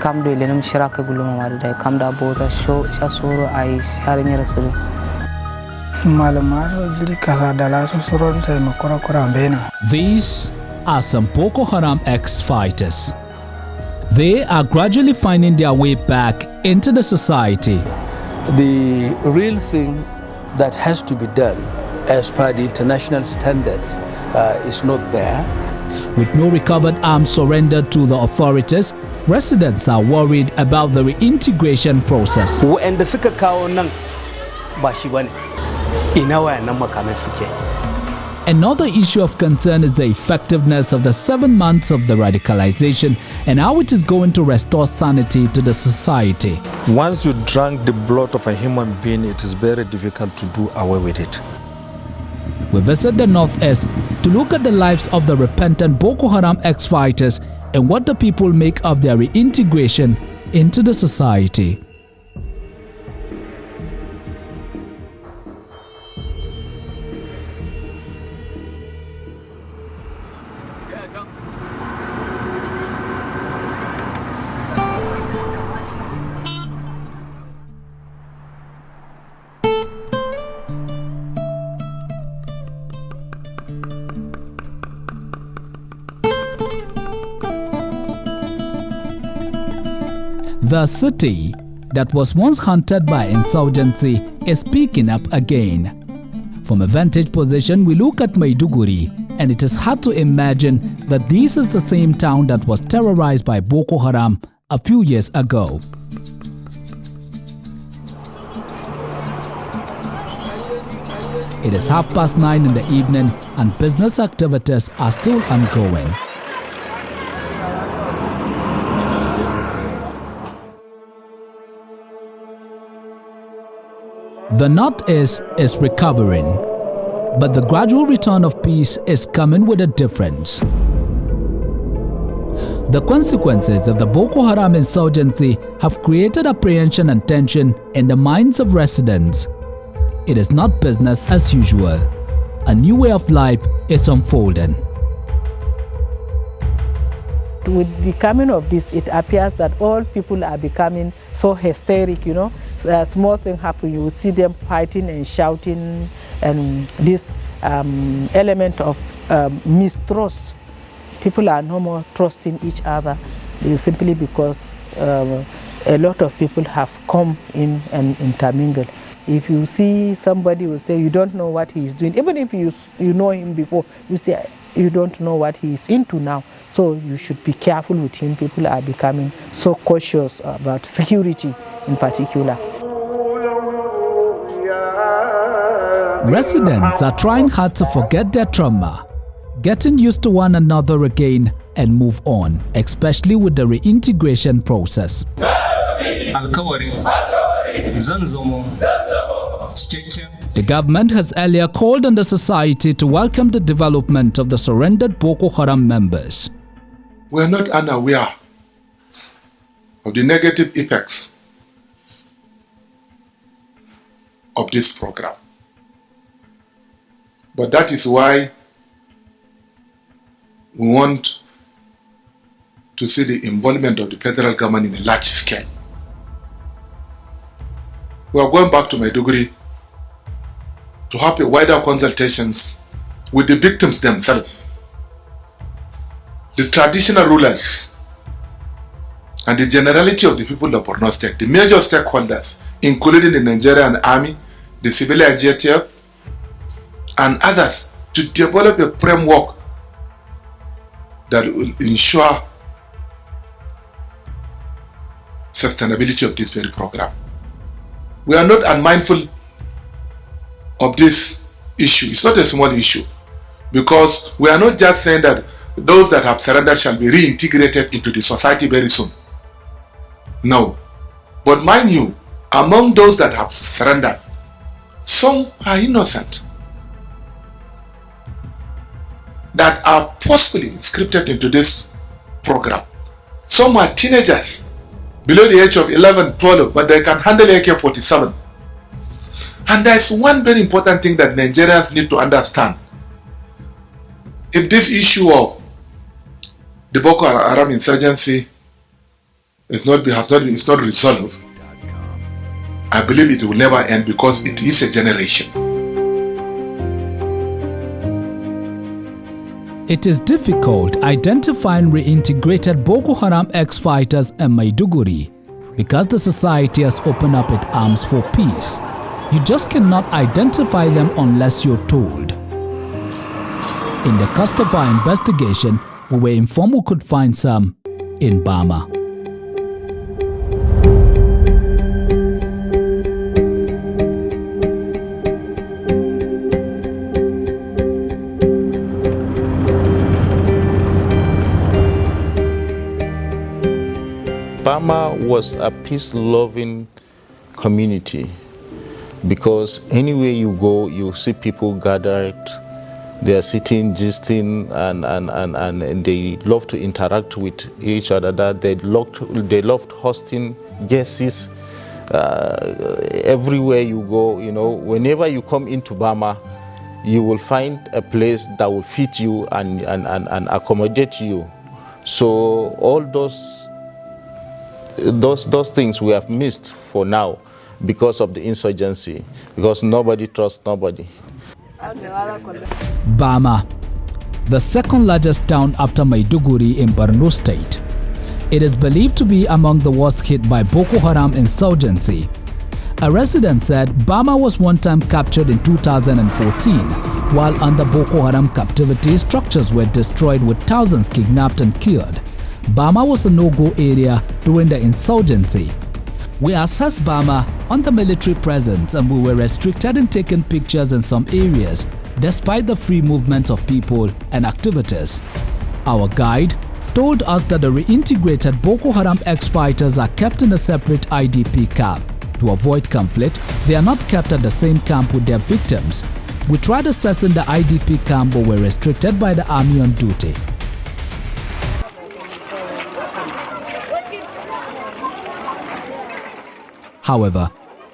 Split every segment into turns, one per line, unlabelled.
kam do lenum shiraka guluma warda kam da boza sha soro ai sharinya rasulu
malamaro jili kala dala soron sai makora kora mbena.
These are some Boko Haram ex-fighters. They are gradually finding their way back into the society.
The real thing that has to be done as per the international standards is not there.
With no recovered arms surrendered to the authorities, residents are worried about the reintegration process. Another issue of concern is the effectiveness of the 7 months of the radicalization and how it is going to restore sanity to the society.
Once you drink the blood of a human being, it is very difficult to do away with it.
We visit the Northeast to look at the lives of the repentant Boko Haram ex-fighters and what the people make of their reintegration into the society. The city that was once haunted by insurgency is picking up again. From a vantage position, we look at Maiduguri, and it is hard to imagine that this is the same town that was terrorized by Boko Haram a few years ago. It is 9:30 in the evening, and business activities are still ongoing. The Northeast is recovering, but the gradual return of peace is coming with a difference. The consequences of the Boko Haram insurgency have created apprehension and tension in the minds of residents. It is not business as usual. A new way of life is unfolding.
With the coming of this, it appears that all people are becoming so hysteric, you know. A small thing happen, you will see them fighting and shouting, and this element of mistrust. People are no more trusting each other simply because a lot of people have come in and intermingled. If you see somebody will say you don't know what he is doing, even if you know him before, you say you don't know what he is into now. So you should be careful with him. People are becoming so cautious about security in particular.
Residents are trying hard to forget their trauma, getting used to one another again and move on, especially with the reintegration process. The government has earlier called on the society to welcome the development of the surrendered Boko Haram members.
We are not unaware of the negative effects of this program. But that is why we want to see the involvement of the federal government in a large scale. We are going back to Maiduguri to have a wider consultations with the victims themselves, the traditional rulers, and the generality of the people of Borno State, the major stakeholders, including the Nigerian Army, the civilian JTF, and others, to develop a framework that will ensure sustainability of this very program. We are not unmindful of this issue. It's not a small issue, because we are not just saying that those that have surrendered shall be reintegrated into the society very soon. No. But mind you, among those that have surrendered, some are innocent, that are forcefully scripted into this program. Some are teenagers below the age of 11, 12, but they can handle AK-47. And there's one very important thing that Nigerians need to understand. If this issue of the Boko Haram insurgency it's not resolved, I believe it will never end because it is a generation.
It is difficult identifying reintegrated Boko Haram ex-fighters in Maiduguri because the society has opened up its arms for peace. You just cannot identify them unless you're told. In the course of our investigation, we were informed we could find some in Burma.
Burma was a peace-loving community because anywhere you go, you see people gathered. They are sitting, gisting, and they love to interact with each other. That they loved hosting guests everywhere you go. You know, whenever you come into Burma, you will find a place that will fit you and accommodate you. So all those things we have missed for now because of the insurgency, because nobody trusts nobody.
Burma, the second largest town after Maiduguri in Borno State. It is believed to be among the worst hit by Boko Haram insurgency. A resident said Burma was one time captured in 2014. While under Boko Haram captivity, structures were destroyed with thousands kidnapped and killed. Burma was a no-go area during the insurgency. We assessed Burma on the military presence and we were restricted in taking pictures in some areas despite the free movement of people and activities. Our guide told us that the reintegrated Boko Haram ex-fighters are kept in a separate IDP camp. To avoid conflict, they are not kept at the same camp with their victims. We tried assessing the IDP camp but were restricted by the army on duty. However,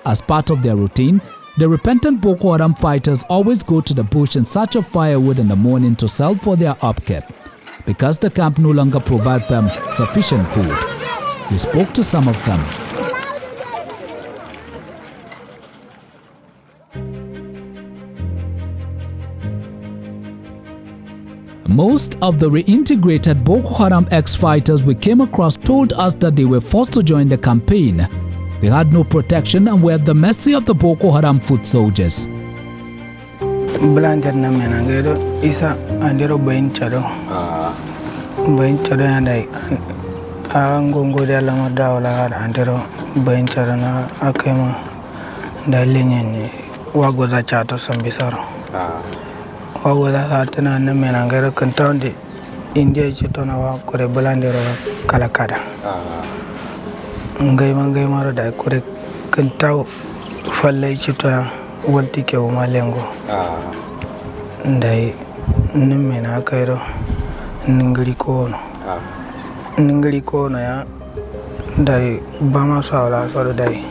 as part of their routine, the repentant Boko Haram fighters always go to the bush in search of firewood in the morning to sell for their upkeep, because the camp no longer provides them sufficient food. We spoke to some of them. Most of the reintegrated Boko Haram ex-fighters we came across told us that they were forced to join the campaign. They had no protection and were at the mercy of the Boko Haram foot soldiers.
Blanjar na menangero isa andero bain chado andai angongo de la madawla andero bain chado na akema dalenye wagoza chato sambisaro wagoza hatana na menangero kantonde india chitona wa kore blandero kalakada ngai maro da kore kantau falle chita walti ke malengo ndai nimena kairo ningri kono ya dai bama sawla so dai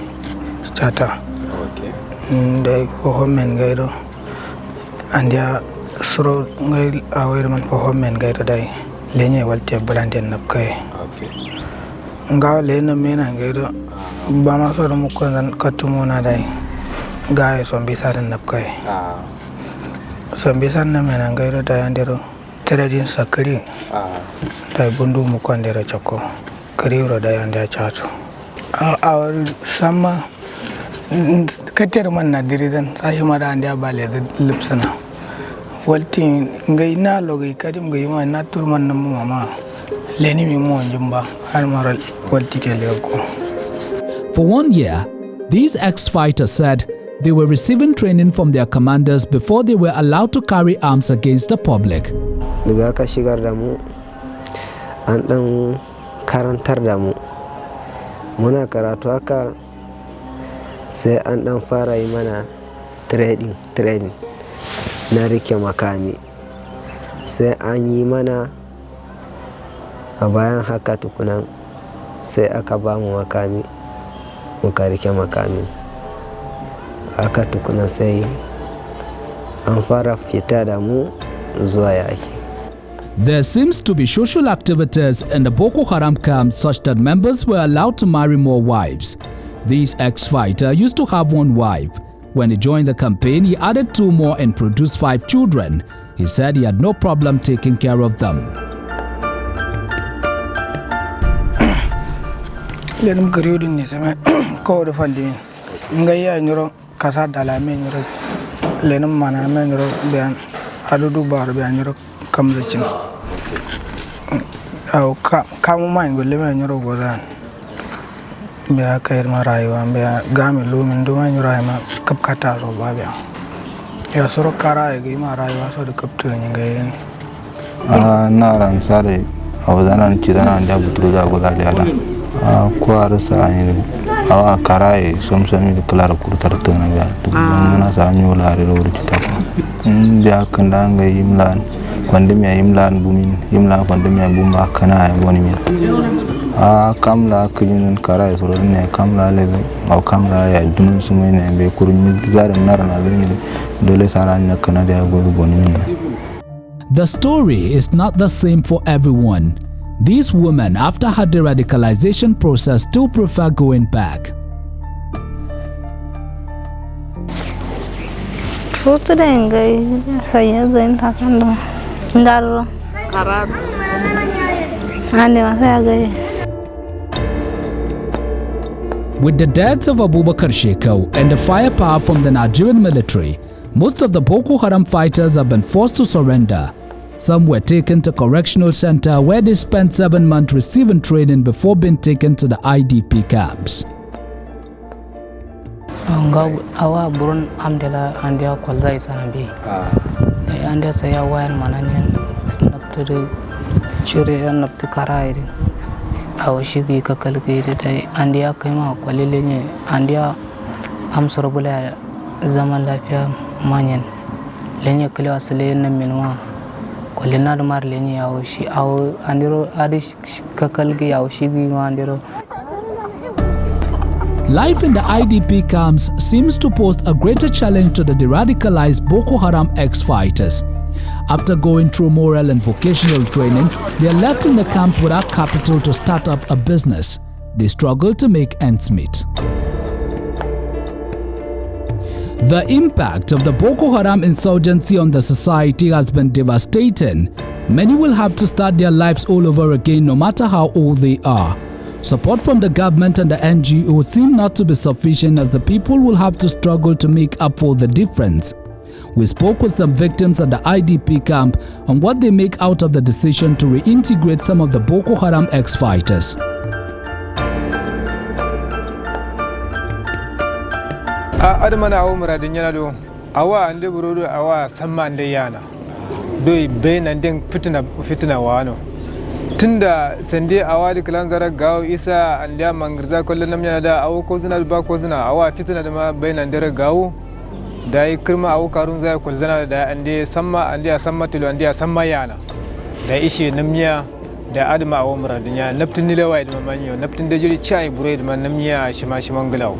chata ndai ko homen gairo andia suro ngai awer man ko homen gairo dai lenye walti blanden napkai nga lena mena gairo bama so mo ko nan katumona dai gaay so bisaran napkai so bisan na mena gairo dai andero teredin sakri dai bundu mo ko andero chako kariuro dai anda chacho awar sama kater man na diridan sashi mara anda bale lipsana walti ngai na logi kadim ngai ma na turman na mama leni mi mo njumba har maral walti ke lego.
For 1 year, these ex-fighters said they were receiving training from their commanders before they were allowed to carry arms against the public.
Daga ka shigar da mu an dan karantar da mu muna karatu haka sai an dan fara yi mana training na rike makami sai an yi mana a bayan haka tukunan sai aka ba mu makami muka rike makami aka tukunan sai an fara fita da mu zuwa yaki.
There seems to be social activities in the Boko Haram camps such that members were allowed to marry more wives. This ex-fighter used to have one wife. When he joined the campaign, he added 2 more and produced 5 children. He said he had no problem taking care of them.
Lenum griudin ni sama ko do fandimin ngaya nyoro kasa dala me nyoro lenum mana me nyoro bian adudu bar bian nyoro kamzacin aw kamu mai golle me nyoro godan biya kair ma rayuwa biya gami lumin do me nyoro ma kapkata ro ba biya ya soro kara gi ma rayuwa so da kapto ni ngairin
na ran sare awdanan cidana anda butru da godale ala ko arsa ni awa karai somsami de klara kurtar tana ga na sa nyola re ro cita ya kanda nga yimlan kwandem ya yimlan bumin yimlan kwandem ya bumba kana ya boni mi kamla kujin karai so ne kamla le au kamla ya dunun sumo ne be kurmi zaran narna le dole saran na kana da go boni mi.
The story is not the same for everyone. These women, after her de-radicalization process, still prefer going back. With the deaths of Abubakar Shekau and the firepower from the Nigerian military, most of the Boko Haram fighters have been forced to surrender. Some were taken to correctional center where they spent 7 months receiving training before being taken to the IDP camps.
Awa burun amdela andia kwalda isanabi. Andia saya wayan mananyan snaptu chure naptu karairi. Awa shigi kakalgiri dai andia kaima kwalilenye andia amsorobula zaman lafiya manyan. Lenye kile asile na minwa. Life in
the IDP camps seems to pose a greater challenge to the de-radicalized Boko Haram ex-fighters. After going through moral and vocational training, they are left in the camps without capital to start up a business. They struggle to make ends meet. The impact of the Boko Haram insurgency on the society has been devastating. Many will have to start their lives all over again no matter how old they are. Support from the government and the NGO seem not to be sufficient as the people will have to struggle to make up for the difference. We spoke with some victims at the IDP camp on what they make out of the decision to reintegrate some of the Boko Haram ex-fighters.
Adamana awo muradin yana do awa ande burodo awa samma ande yana doi bayin ande fitina wano tunda sande awa da kalan zara gawo isa ande mangirza kullun nam yana da awo ko zina ba ko zina awa fitina da ma bayin ande gawo da yi kirma awo karun zai kul zana da ande samma tilo ande samma yana da ishe namnya da adama awo muradin yana naftin ni lawai da manyo naftin da jiri chai bure da namnya shima ngalaw.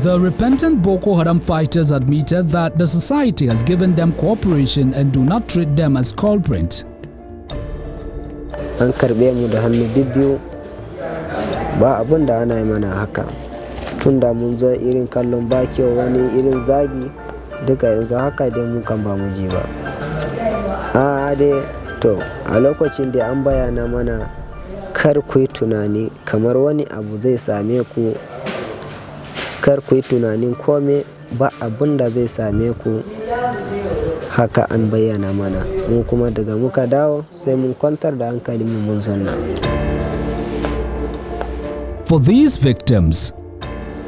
The repentant Boko Haram fighters admitted that the society has given them cooperation and do not treat them as culprits.
An karbe mu da hannu bibbiyu ba abin da ana yi mana haka tunda mun zo irin kallon ba kyau wani irin zagi duka yanzu haka dai mu kan ba mu ji ba dai to a lokacin da an bayyana mana kar ku yi tunani kamar wani abu zai same ku kar ku yi tunanin kome ba abin da zai same ku haka an bayyana mana mu kuma daga muka dawo sai mun kwantar da hankali mun zanna.
For these victims,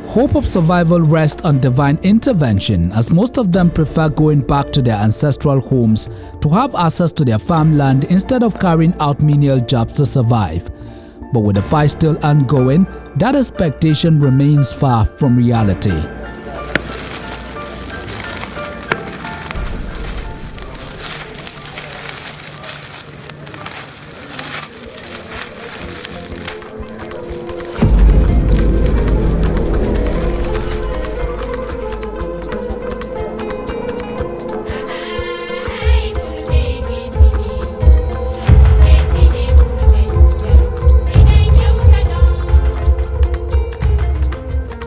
hope of survival rests on divine intervention as most of them prefer going back to their ancestral homes to have access to their farmland instead of carrying out menial jobs to survive. But with the fight still ongoing, that expectation remains far from reality.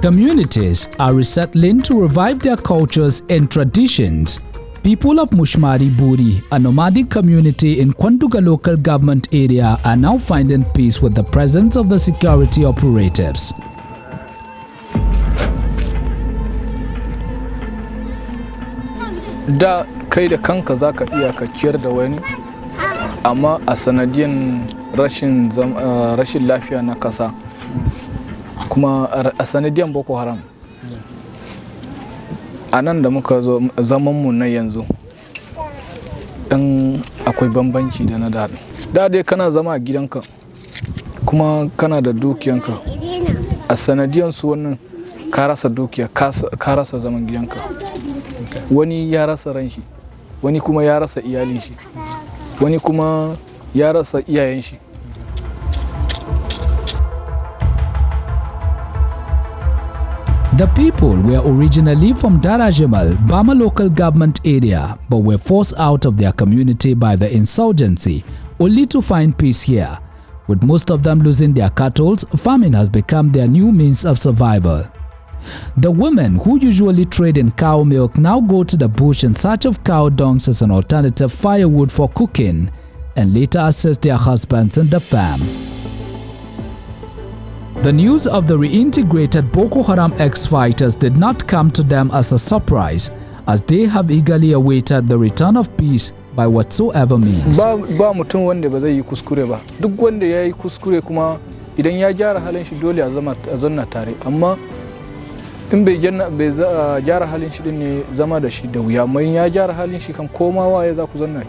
Communities are resettling to revive their cultures and traditions. People of Mushmari Buri, a nomadic community in Kwanduga local government area, are now finding peace with the presence of the security operatives.
Da kai da kanka zaka iya ka ciyar da wani, amma a sanadiyan rashin lafiya na kasa, kuma a sanadiyan Boko Haram. A nan da muka zo zamanmu na yanzu, dan akwai bambanci da na da. Da dai kana zama a gidanka, kuma kana da dukiyanka. A sanadiyan su wannan ka rasa dukiya, ka rasa zaman gidanka. Wani ya rasa ran shi, wani kuma ya rasa iyalin shi, wani kuma ya rasa iyayen shi.
The people were originally from Darajamal, Burma local government area, but were forced out of their community by the insurgency, only to find peace here. With most of them losing their cattle, farming has become their new means of survival. The women who usually trade in cow milk now go to the bush in search of cow dung as an alternative firewood for cooking, and later assist their husbands in the farm. The news of the reintegrated Boko Haram ex-fighters did not come to them as a surprise, as they have eagerly awaited the return of peace by whatsoever means.
Ba mutum wanda ba zai yi kuskure ba. Duk wanda ya yi kuskure kuma idan ya gyara halin shi dole a zanna tare. Amma in bai gyara halin shi din ne zama da shi da wuya. Amma in ya gyara halin shi kan komawa ya za ku zanna.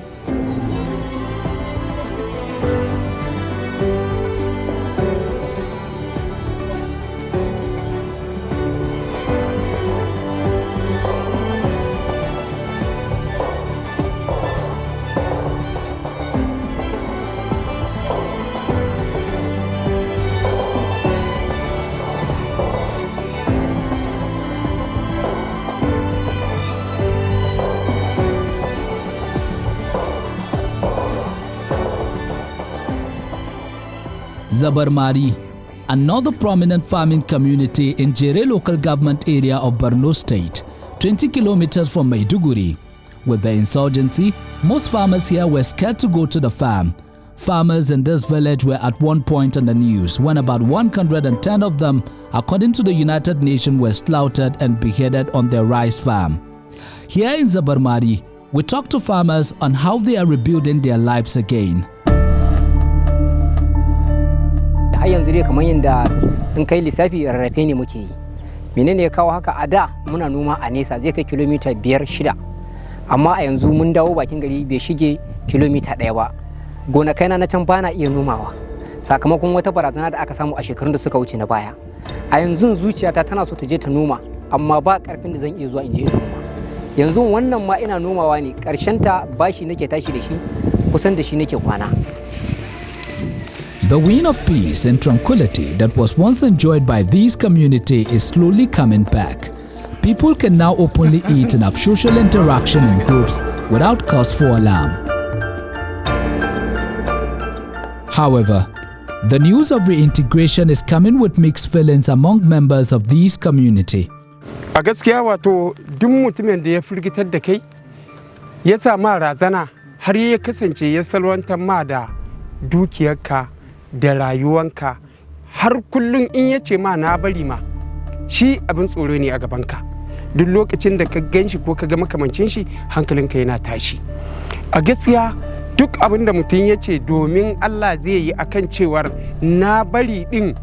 Zabarmari, another prominent farming community in Jere local government area of Borno State, 20 kilometers from Maiduguri. With the insurgency, most farmers here were scared to go to the farm. Farmers in this village were at one point in the news when about 110 of them, according to the United Nations, were slaughtered and beheaded on their rice farm. Here in Zabarmari, we talk to farmers on how they are rebuilding their lives again.
har yanzu dai kamar yadda in kai lissafi rarrafe ne muke yi. Menene ya kawo haka? A da muna noma a nesa zai kai kilomita 5-6, amma a yanzu mun dawo bakin gari bai shige kilomita 1 ba. Gonakaina na can bana iya nomawa sakamakon wata barazana da aka samu a shekarun da suka wuce na baya. A yanzu zuciyata tana so ta je ta noma, amma ba karfin da zan iya zuwa in je noma. Yanzu wannan ma ina nomawa ne, karshen ta bashi nake tashi da shi, kusan da shi nake kwana.
The wind of peace and tranquility that was once enjoyed by this community is slowly coming back. People can now openly eat and have social interaction in groups without cause for alarm. However, the news of reintegration is coming with mixed feelings among members of this community.
A gaskiya wato duk mutumin da ya firgitar da kai ya sama razana har ya kasance ya salwantar ma da dukiyarka da rayuwanka har kullun in yace ma na bari ma shi abin tsoro ne a gabanka. Duk lokacin da ka ganshi ko ka ga makamancin shi hankalinka yana tashi. A gaskiya duk abin da mutum yace domin Allah zai yi akan cewar na bari din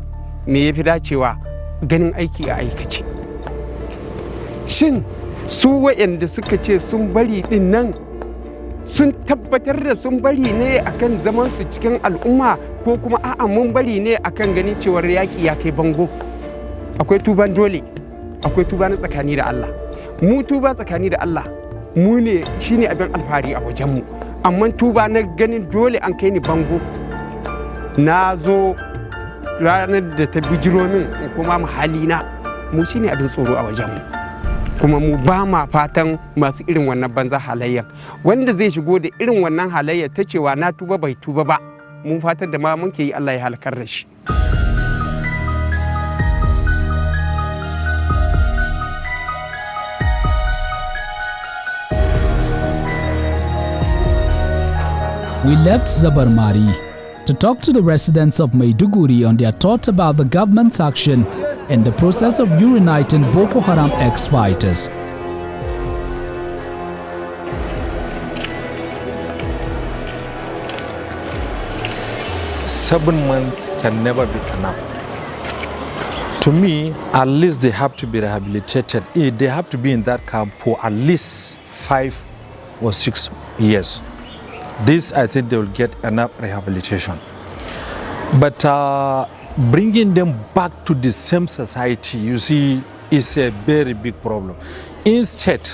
me yafi dacewa ganin aiki a aikace. Shin su waɗanda suka ce sun bari din nan sun tabbatar da sun bari ne akan zaman su cikin al'umma ko kuma a'a mun bari ne akan ganin cewar yaƙi ya kai bango? Akwai tuban dole, akwai tuba na tsakani da Allah. Mu tuba tsakani da Allah mu ne shine abin alfahari a wajenmu, amma tuba na ganin dole an kai ni bango. Na zo ranar da ta bijiro min in kuma mahalina, mu shine abin tsoro a wajenmu. Kuma mu ba ma fatan masu irin wannan banza halayyar wanda zai shigo da irin wannan halayyar ta cewa na tuba bai tuba ba, mun fatar da ma muke yi Allah ya halakar da shi.
We left Zabarmari to talk to the residents of Maiduguri on their thoughts about the government's action and the process of reuniting Boko Haram ex-fighters.
Seven months can never be enough. To me, at least they have to be rehabilitated. They have to be in that camp for at least 5 or 6 years. This, I think they will get enough rehabilitation. But bringing them back to the same society, you see, is a very big problem. Instead,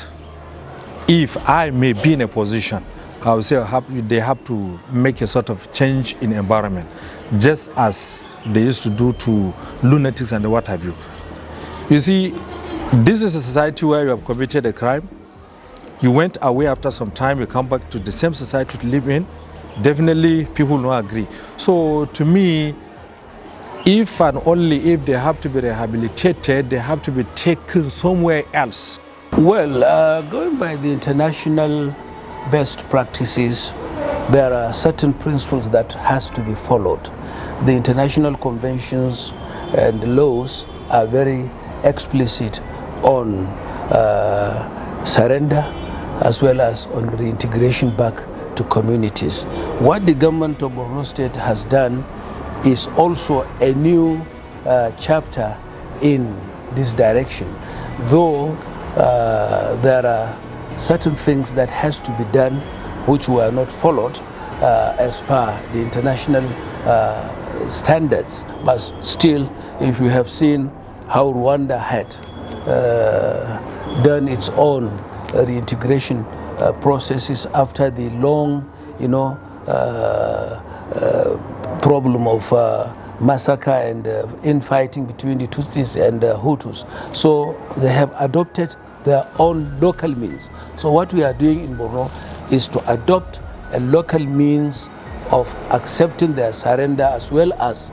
if I may be in a position, I would say they have to make a sort of change in environment, just as they used to do to lunatics and what have you. You see, this is a society where you have committed a crime, you went away after some time, you come back to the same society to live in, definitely people will not agree. So to me, if and only if they have to be rehabilitated, they have to be taken somewhere else.
Well, going by the international best practices, there are certain principles that has to be followed. The international conventions and laws are very explicit on surrender as well as on reintegration back to communities. What the government of Borno State has done is also a new chapter in this direction, though there are certain things that has to be done which were not followed as per the international standards. But still, if you have seen how Rwanda had done its own reintegration processes after the long, problem of massacre and infighting between the Tutsis and Hutus. So they have adopted their own local means. So what we are doing in Borno is to adopt a local means of accepting their surrender as well as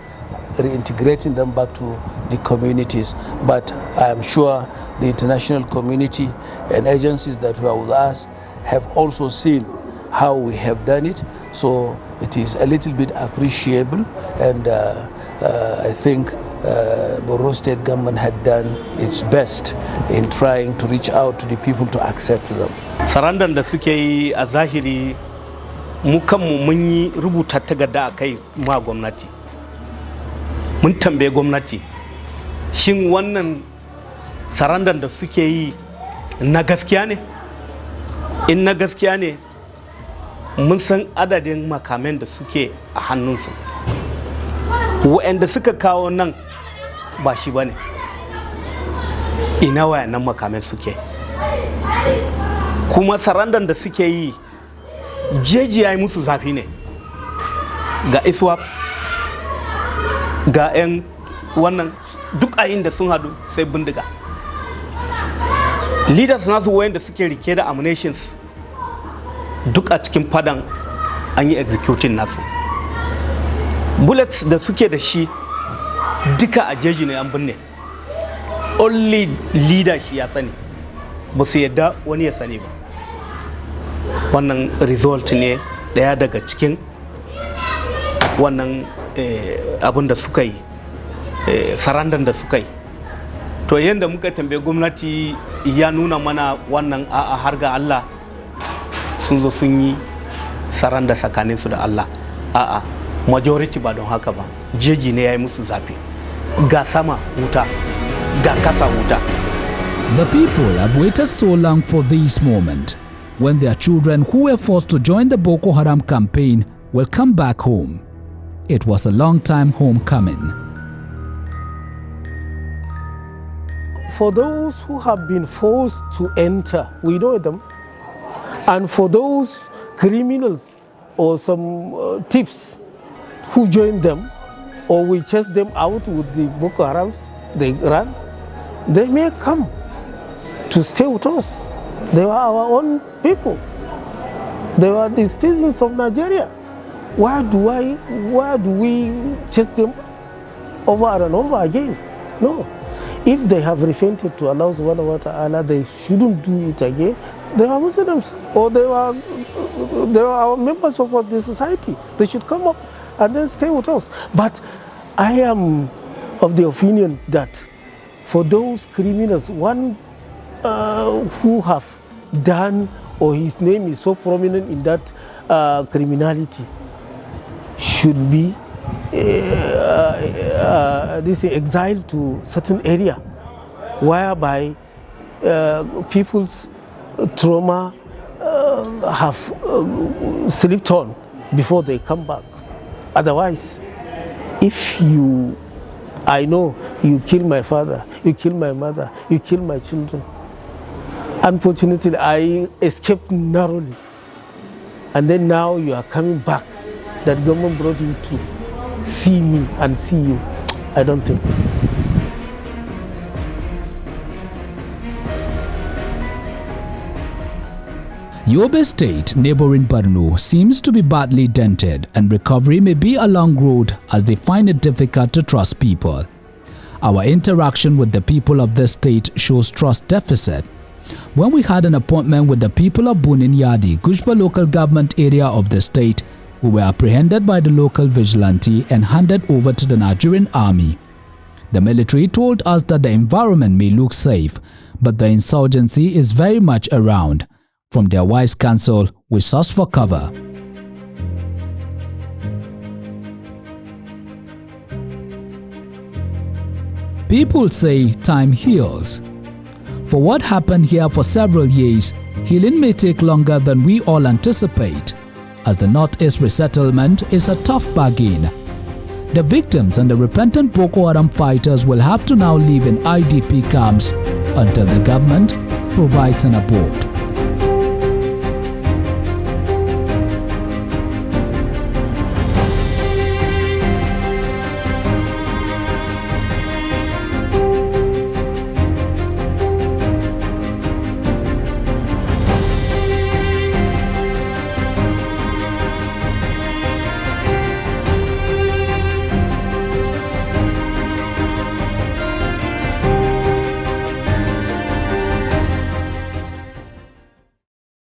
reintegrating them back to the communities. But I am sure the international community and agencies that were with us have also seen how we have done it. So it is a little bit appreciable, and I think Borno State government had done its best in trying to reach out to the people to accept them.
Sarandan da suke yi a zahiri mu kanmu mun yi rubuta takarda a kai ma gwamnati. Mun tambaye gwamnati shin wannan sarandan da suke yi na gaskiya ne? In na gaskiya ne, mun san adadin makamen da suke a hannunsu. Waɗanda suka kawo nan ba shi ba ne. Ina wayannan makamen suke. Kuma sarandan da suke yi jeji ya yi musu zafi ne. Ga ISWAP, ga 'yan wannan duk ayin da sun hadu sai bindiga. Leaders nasu wayanda suke rike da ammunitions duk a cikin fadan an yi executing nasu. Bullets da suke da shi duka a jeji ne an binne. Only leader shi ya sani, ba su yadda wani ya sani ba. Wannan result ne daya daga cikin wannan abin da suka yi, sarandan da suka yi. To yanda muka tambaye gwamnati ya nuna mana wannan a'a har ga Allah sun zo sun yi saranda tsakaninsu da Allah. A'a, majority ba don haka ba, jeji ne ya yi musu zafi. Ga sama wuta, ga kasa wuta.
The people have waited so long for this moment, when their children who were forced to join the Boko Haram campaign will come back home. It was a long time homecoming.
For those who have been forced to enter, we know them. And for those criminals or some tips who join them, or we chase them out with the Boko Harams, they run, they may come to stay with us. They were our own people. They were the citizens of Nigeria. Why do we chase them over and over again? No. If they have repented to Allah subhanahu wa ta'ala, they shouldn't do it again. They are Muslims, or they are our members of the society. They should come up and then stay with us. But I am of the opinion that for those criminals, one who have done, or his name is so prominent in that criminality, should be exiled to certain area, whereby people's trauma have slipped on before they come back. Otherwise, if I know you kill my father, you kill my mother, you kill my children. Unfortunately, I escaped narrowly. And then now you are coming back. That government brought you to see me and see you. I don't think.
Yobe State, neighboring Borno, seems to be badly dented, and recovery may be a long road as they find it difficult to trust people. Our interaction with the people of this state shows trust deficit. When we had an appointment with the people of Bunin Yadi, Gushba local government area of the state, we were apprehended by the local vigilante and handed over to the Nigerian army. The military told us that the environment may look safe, but the insurgency is very much around. From their wise counsel, we sought for cover. People say time heals. For what happened here for several years, healing may take longer than we all anticipate, as the Northeast resettlement is a tough bargain. The victims and the repentant Boko Haram fighters will have to now live in IDP camps until the government provides an abode.